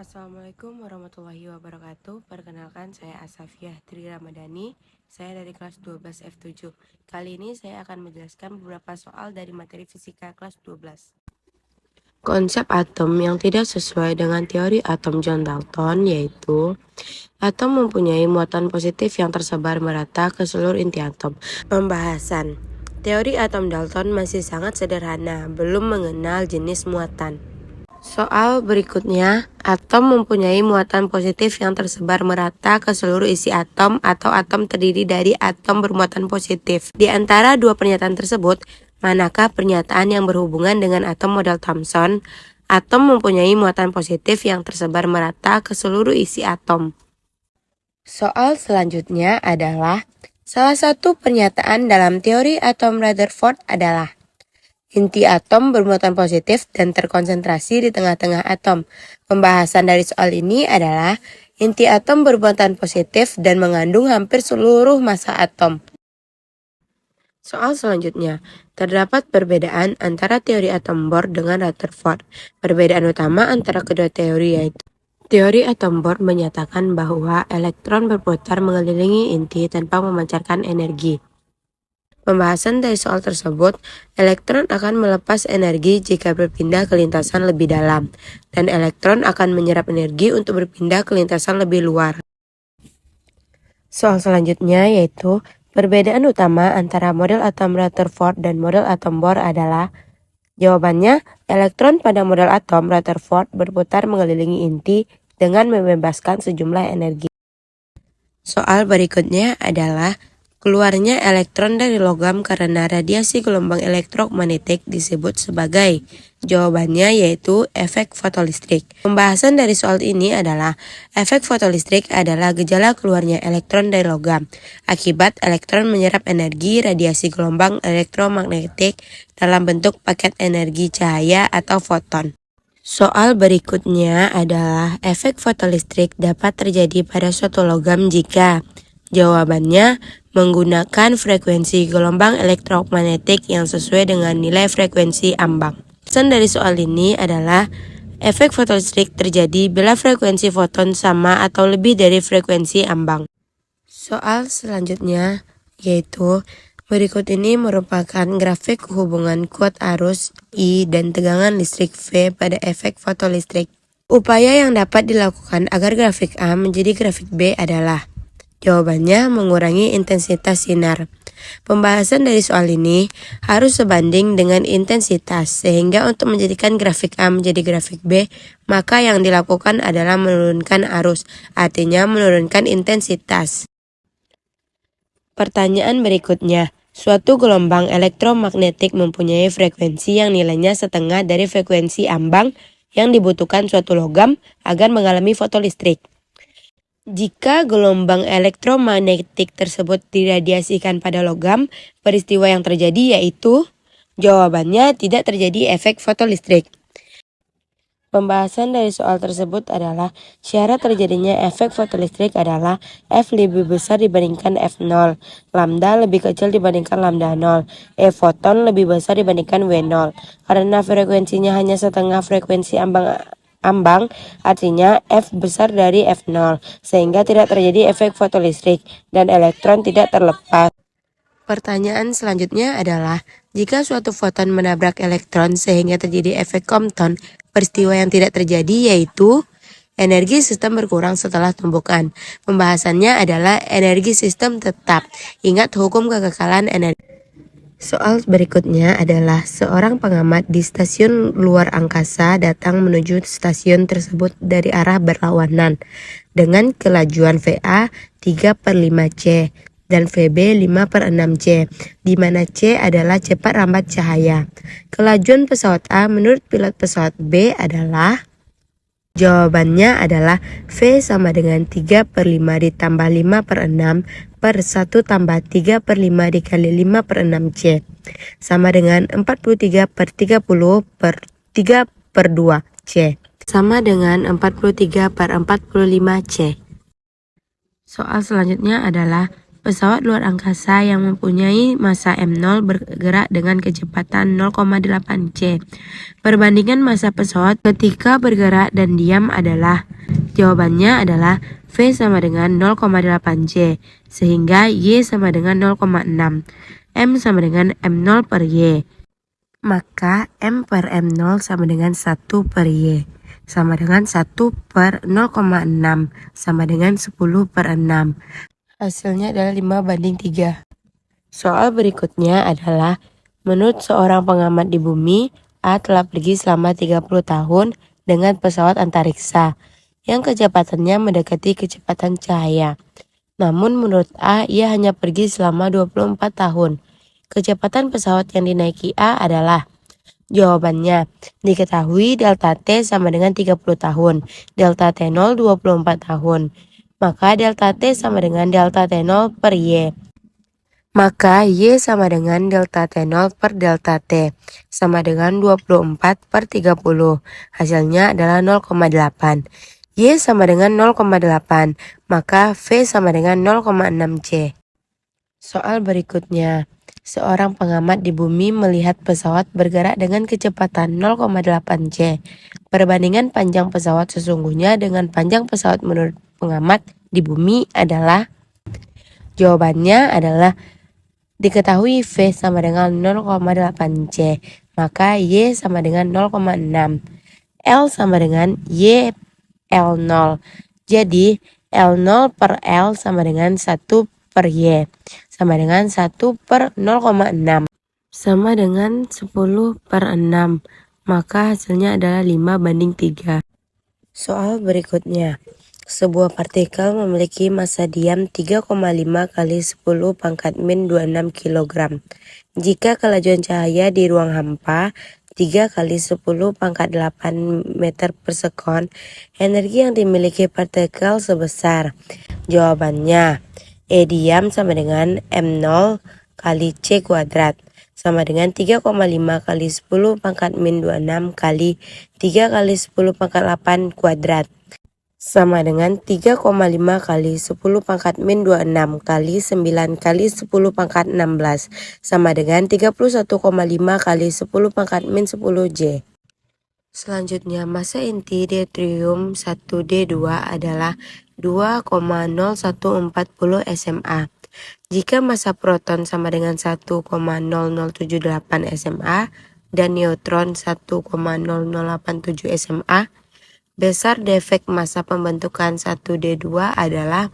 Assalamualaikum warahmatullahi wabarakatuh. Perkenalkan, saya Asafiah Tri Ramadhani. Saya dari kelas 12 F7. Kali ini saya akan menjelaskan beberapa soal dari materi fisika kelas 12. Konsep atom yang tidak sesuai dengan teori atom John Dalton yaitu atom mempunyai muatan positif yang tersebar merata ke seluruh inti atom. Pembahasan teori atom Dalton masih sangat sederhana, belum mengenal jenis muatan. Soal berikutnya, atom mempunyai muatan positif yang tersebar merata ke seluruh isi atom atau atom terdiri dari atom bermuatan positif. Di antara dua pernyataan tersebut, manakah pernyataan yang berhubungan dengan atom model Thomson? Atom mempunyai muatan positif yang tersebar merata ke seluruh isi atom. Soal selanjutnya adalah, salah satu pernyataan dalam teori atom Rutherford adalah inti atom bermuatan positif dan terkonsentrasi di tengah-tengah atom. Pembahasan dari soal ini adalah inti atom bermuatan positif dan mengandung hampir seluruh massa atom. Soal selanjutnya, terdapat perbedaan antara teori atom Bohr dengan Rutherford. Perbedaan utama antara kedua teori yaitu teori atom Bohr menyatakan bahwa elektron berputar mengelilingi inti tanpa memancarkan energi. Pembahasan dari soal tersebut, elektron akan melepas energi jika berpindah ke lintasan lebih dalam, dan elektron akan menyerap energi untuk berpindah ke lintasan lebih luar. Soal selanjutnya yaitu, perbedaan utama antara model atom Rutherford dan model atom Bohr adalah, jawabannya, elektron pada model atom Rutherford berputar mengelilingi inti dengan membebaskan sejumlah energi. Soal berikutnya adalah, keluarnya elektron dari logam karena radiasi gelombang elektromagnetik disebut sebagai, jawabannya yaitu efek fotolistrik. Pembahasan dari soal ini adalah, efek fotolistrik adalah gejala keluarnya elektron dari logam akibat elektron menyerap energi radiasi gelombang elektromagnetik dalam bentuk paket energi cahaya atau foton. Soal berikutnya adalah, efek fotolistrik dapat terjadi pada suatu logam jika, jawabannya, menggunakan frekuensi gelombang elektromagnetik yang sesuai dengan nilai frekuensi ambang. Pesan dari soal ini adalah, efek fotolistrik terjadi bila frekuensi foton sama atau lebih dari frekuensi ambang. Soal selanjutnya yaitu, berikut ini merupakan grafik hubungan kuat arus I dan tegangan listrik V pada efek fotolistrik. Upaya yang dapat dilakukan agar grafik A menjadi grafik B adalah, jawabannya mengurangi intensitas sinar. Pembahasan dari soal ini harus sebanding dengan intensitas, sehingga untuk menjadikan grafik A menjadi grafik B, maka yang dilakukan adalah menurunkan arus, artinya menurunkan intensitas. Pertanyaan berikutnya, suatu gelombang elektromagnetik mempunyai frekuensi yang nilainya setengah dari frekuensi ambang yang dibutuhkan suatu logam agar mengalami fotolistrik. Jika gelombang elektromagnetik tersebut diradiasikan pada logam, peristiwa yang terjadi yaitu, jawabannya tidak terjadi efek fotolistrik. Pembahasan dari soal tersebut adalah, syarat terjadinya efek fotolistrik adalah F lebih besar dibandingkan F0, lambda lebih kecil dibandingkan lambda 0, E foton lebih besar dibandingkan W0. Karena frekuensinya hanya setengah frekuensi ambang, artinya F besar dari F0, sehingga tidak terjadi efek fotolistrik, dan elektron tidak terlepas. Pertanyaan selanjutnya adalah, jika suatu foton menabrak elektron sehingga terjadi efek Compton, peristiwa yang tidak terjadi yaitu, energi sistem berkurang setelah tumbukan. Pembahasannya adalah energi sistem tetap. Ingat hukum kekekalan energi. Soal berikutnya adalah, seorang pengamat di stasiun luar angkasa datang menuju stasiun tersebut dari arah berlawanan dengan kelajuan VA 3/5C dan VB 5/6C, di mana C adalah cepat rambat cahaya. Kelajuan pesawat A menurut pilot pesawat B adalah, jawabannya adalah V sama dengan 3/5 ditambah 5/6 per 1 tambah 3/5 dikali 5/6C sama dengan 43/30 per 3/2C sama dengan 43/45C. Soal selanjutnya adalah, Pesawat luar angkasa yang mempunyai massa m0 bergerak dengan kecepatan 0,8 c. Perbandingan massa pesawat ketika bergerak dan diam adalah, jawabannya adalah V sama dengan 0,8 c, sehingga Y sama dengan 0,6, M sama dengan m0 per Y. Maka M per m0 sama dengan 1 per Y, sama dengan 1 per 0,6, sama dengan 10 per 6. Hasilnya adalah 5:3. Soal berikutnya adalah, menurut seorang pengamat di bumi, A telah pergi selama 30 tahun dengan pesawat antariksa yang kecepatannya mendekati kecepatan cahaya. Namun menurut A, ia hanya pergi selama 24 tahun. Kecepatan pesawat yang dinaiki A adalah, jawabannya, diketahui delta T sama dengan 30 tahun, delta T0 24 tahun. Maka delta T sama dengan delta T0 per Y. Maka Y sama dengan delta T0 per delta T, sama dengan 24 per 30. Hasilnya adalah 0,8. Y sama dengan 0,8, maka V sama dengan 0,6 C. Soal berikutnya. Seorang pengamat di bumi melihat pesawat bergerak dengan kecepatan 0,8 c. Perbandingan panjang pesawat sesungguhnya dengan panjang pesawat menurut pengamat di bumi adalah, jawabannya adalah, diketahui V sama dengan 0,8 c, maka Y sama dengan 0,6. L sama dengan Y L0. Jadi L0 per L sama dengan 1 per Y, sama dengan 1 per 0,6, sama dengan 10 per 6. Maka hasilnya adalah 5:3. Soal berikutnya. Sebuah partikel memiliki massa diam 3,5 kali 10 pangkat min 26 kg. Jika kelajuan cahaya di ruang hampa 3 kali 10 pangkat 8 meter per sekon, energi yang dimiliki partikel sebesar, jawabannya, E diam sama dengan M0 kali C kuadrat, sama dengan 3,5 kali 10 pangkat min 26 kali 3 kali 10 pangkat 8 kuadrat, sama dengan 3,5 kali 10 pangkat min 26 kali 9 kali 10 pangkat 16, sama dengan 31,5 kali 10 pangkat min 10 J. Selanjutnya, massa inti deuterium 1D2 adalah 2,0140 SMA. Jika massa proton sama dengan 1,0078 SMA dan neutron 1,0087 SMA, besar defek massa pembentukan 1D2 adalah,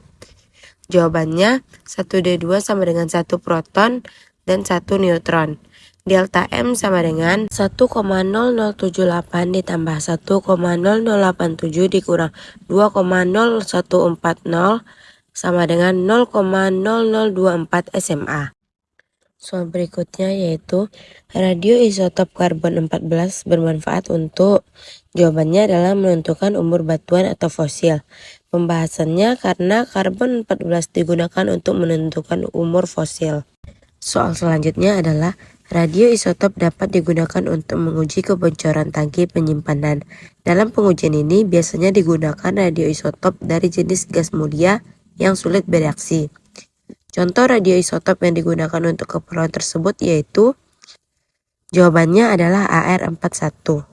jawabannya 1D2 sama dengan 1 proton dan 1 neutron. Delta M sama dengan 1,0078 ditambah 1,0087 dikurang 2,0140 sama dengan 0,0024 SMA. Soal berikutnya yaitu, radioisotop karbon 14 bermanfaat untuk, jawabannya adalah menentukan umur batuan atau fosil. Pembahasannya karena karbon 14 digunakan untuk menentukan umur fosil. Soal selanjutnya adalah, radioisotop dapat digunakan untuk menguji kebocoran tangki penyimpanan. Dalam pengujian ini biasanya digunakan radioisotop dari jenis gas mulia yang sulit bereaksi. Contoh radioisotop yang digunakan untuk keperluan tersebut yaitu, jawabannya adalah AR41.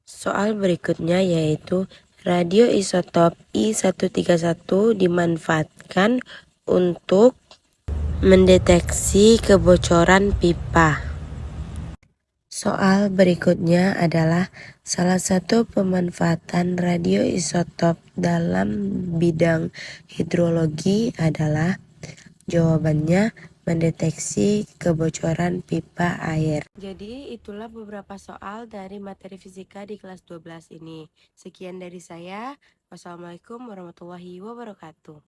Soal berikutnya yaitu, radioisotop I131 dimanfaatkan untuk mendeteksi kebocoran pipa. Soal berikutnya adalah, salah satu pemanfaatan radioisotop dalam bidang hidrologi adalah, jawabannya mendeteksi kebocoran pipa air. Jadi itulah beberapa soal dari materi fisika di kelas 12 ini. Sekian dari saya. Wassalamualaikum warahmatullahi wabarakatuh.